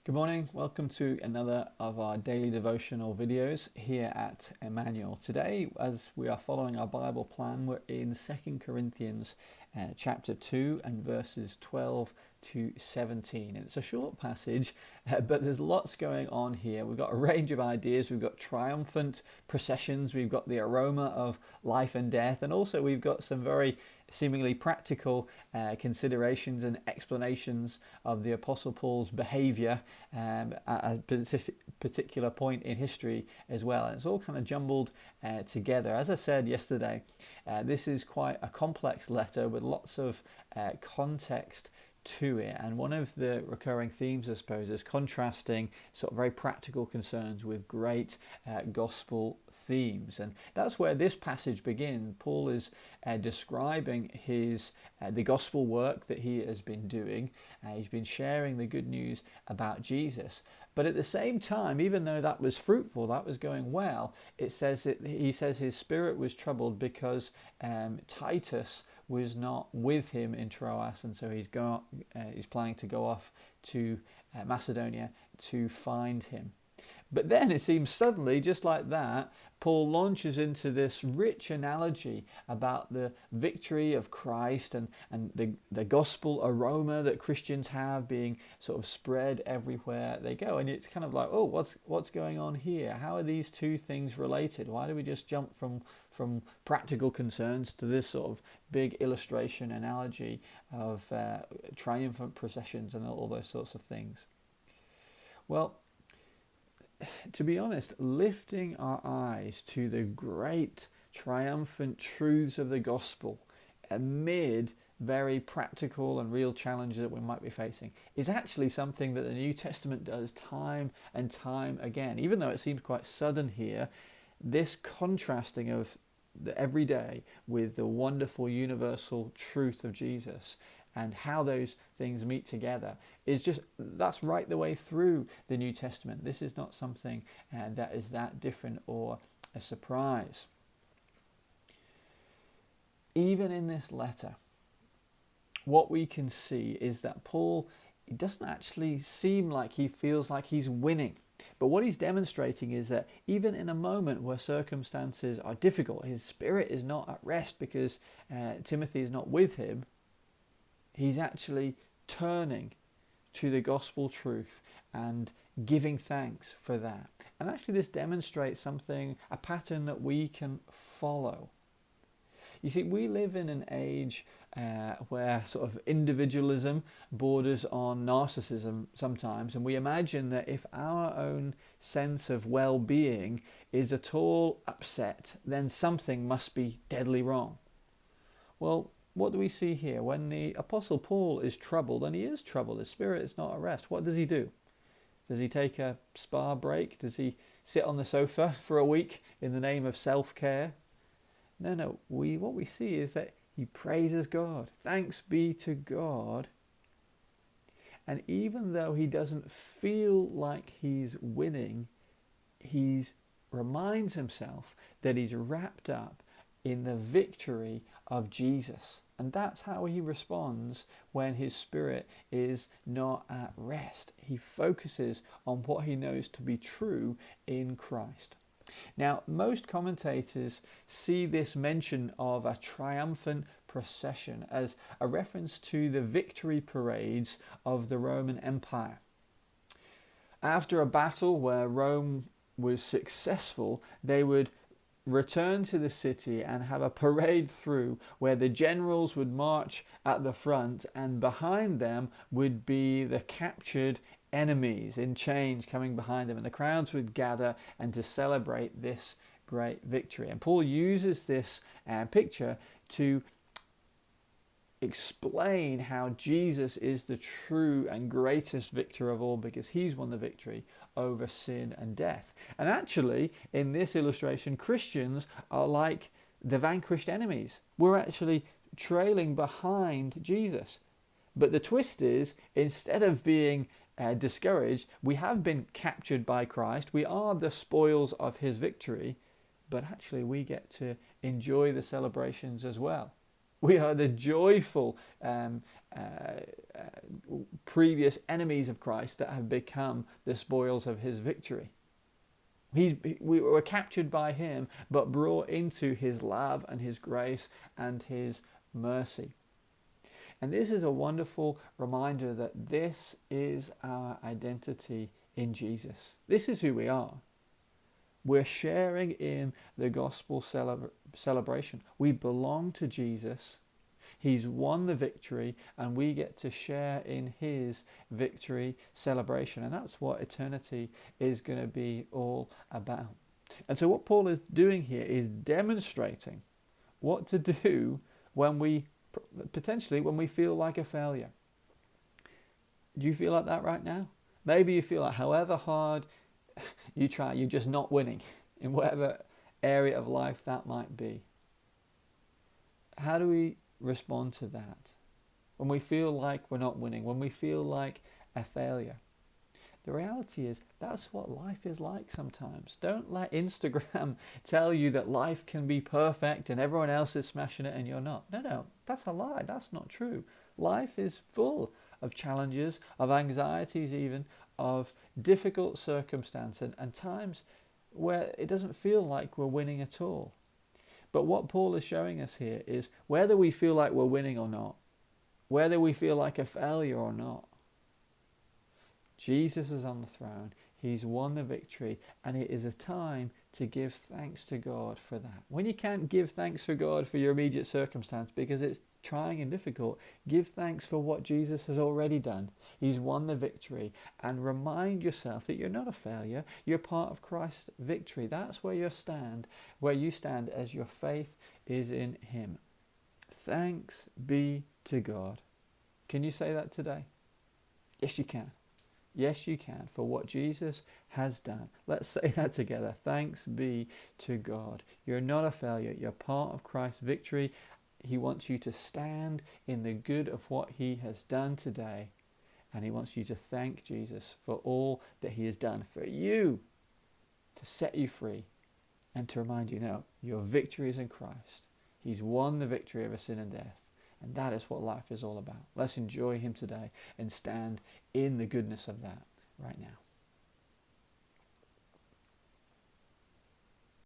Good morning, welcome to another of our daily devotional videos here at Emmanuel. Today, as we are following our Bible plan, we're in 2 Corinthians chapter 2 and verses 12 to 17. And it's a short passage, but there's lots going on here. We've got a range of ideas. We've got triumphant processions. We've got the aroma of life and death. And also we've got some very seemingly practical considerations and explanations of the Apostle Paul's behaviour at a particular point in history as well. And it's all kind of jumbled together. As I said yesterday, this is quite a complex letter with lots of context to it, and one of the recurring themes, I suppose, is contrasting sort of very practical concerns with great gospel themes. And that's where this passage begins. Paul is describing his the gospel work that he has been doing. He's been sharing the good news about Jesus. But at the same time, even though that was fruitful, that was going well, he says his spirit was troubled because Titus was not with him in Troas, and so he's planning to go off to Macedonia to find him. But then it seems suddenly, just like that, Paul launches into this rich analogy about the victory of Christ and the gospel aroma that Christians have being sort of spread everywhere they go. And it's kind of like, oh, what's going on here? How are these two things related? Why do we just jump from practical concerns to this sort of big illustration analogy of triumphant processions and all those sorts of things? Well, to be honest, lifting our eyes to the great triumphant truths of the gospel amid very practical and real challenges that we might be facing is actually something that the New Testament does time and time again. Even though it seems quite sudden here, this contrasting of the everyday with the wonderful universal truth of Jesus and how those things meet together that's right the way through the New Testament. This is not something that is that different or a surprise. Even in this letter, what we can see is that Paul, it doesn't actually seem like he feels like he's winning. But what he's demonstrating is that even in a moment where circumstances are difficult, his spirit is not at rest because Timothy is not with him. He's actually turning to the gospel truth and giving thanks for that. And actually this demonstrates a pattern that we can follow. You see, we live in an age where sort of individualism borders on narcissism sometimes, and we imagine that if our own sense of well-being is at all upset, then something must be deadly wrong. Well, what do we see here? When the Apostle Paul is troubled, and he is troubled, his spirit is not at rest, what does he do? Does he take a spa break? Does he sit on the sofa for a week in the name of self-care? No. What we see is that he praises God. Thanks be to God. And even though he doesn't feel like he's winning, he reminds himself that he's wrapped up in the victory of Jesus. And that's how he responds when his spirit is not at rest. He focuses on what he knows to be true in Christ. Now, most commentators see this mention of a triumphant procession as a reference to the victory parades of the Roman Empire. After a battle where Rome was successful, they would return to the city and have a parade through where the generals would march at the front and behind them would be the captured enemies in chains coming behind them, and the crowds would gather and to celebrate this great victory. And Paul uses this picture to explain how Jesus is the true and greatest victor of all, because he's won the victory over sin and death. And actually, in this illustration, Christians are like the vanquished enemies. We're actually trailing behind Jesus. But the twist is, instead of being discouraged, we have been captured by Christ. We are the spoils of his victory, but actually we get to enjoy the celebrations as well. We are the joyful previous enemies of Christ that have become the spoils of his victory. We were captured by him, but brought into his love and his grace and his mercy. And this is a wonderful reminder that this is our identity in Jesus. This is who we are. We're sharing in the gospel celebration. We belong to Jesus. He's won the victory, and we get to share in his victory celebration. And that's what eternity is going to be all about. And so what Paul is doing here is demonstrating what to do when we feel like a failure. Do you feel like that right now? Maybe you feel like however hard you try, you're just not winning in whatever area of life that might be. How do we respond to that? When we feel like we're not winning, when we feel like a failure. The reality is that's what life is like sometimes. Don't let Instagram tell you that life can be perfect and everyone else is smashing it and you're not. No, that's a lie. That's not true. Life is full of challenges, of anxieties even, of difficult circumstances and times where it doesn't feel like we're winning at all. But what Paul is showing us here is whether we feel like we're winning or not, whether we feel like a failure or not, Jesus is on the throne. He's won the victory, and it is a time to give thanks to God for that. When you can't give thanks for God for your immediate circumstance because it's trying and difficult, give thanks for what Jesus has already done. He's won the victory, and remind yourself that you're not a failure. You're part of Christ's victory. That's where you stand as your faith is in him. Thanks be to God. Can you say that today? Yes, you can. Yes, you can, for what Jesus has done. Let's say that together. Thanks be to God. You're not a failure. You're part of Christ's victory. He wants you to stand in the good of what he has done today. And he wants you to thank Jesus for all that he has done for you, to set you free, and to remind you, no, your victory is in Christ. He's won the victory over sin and death. And that is what life is all about. Let's enjoy him today and stand in the goodness of that right now.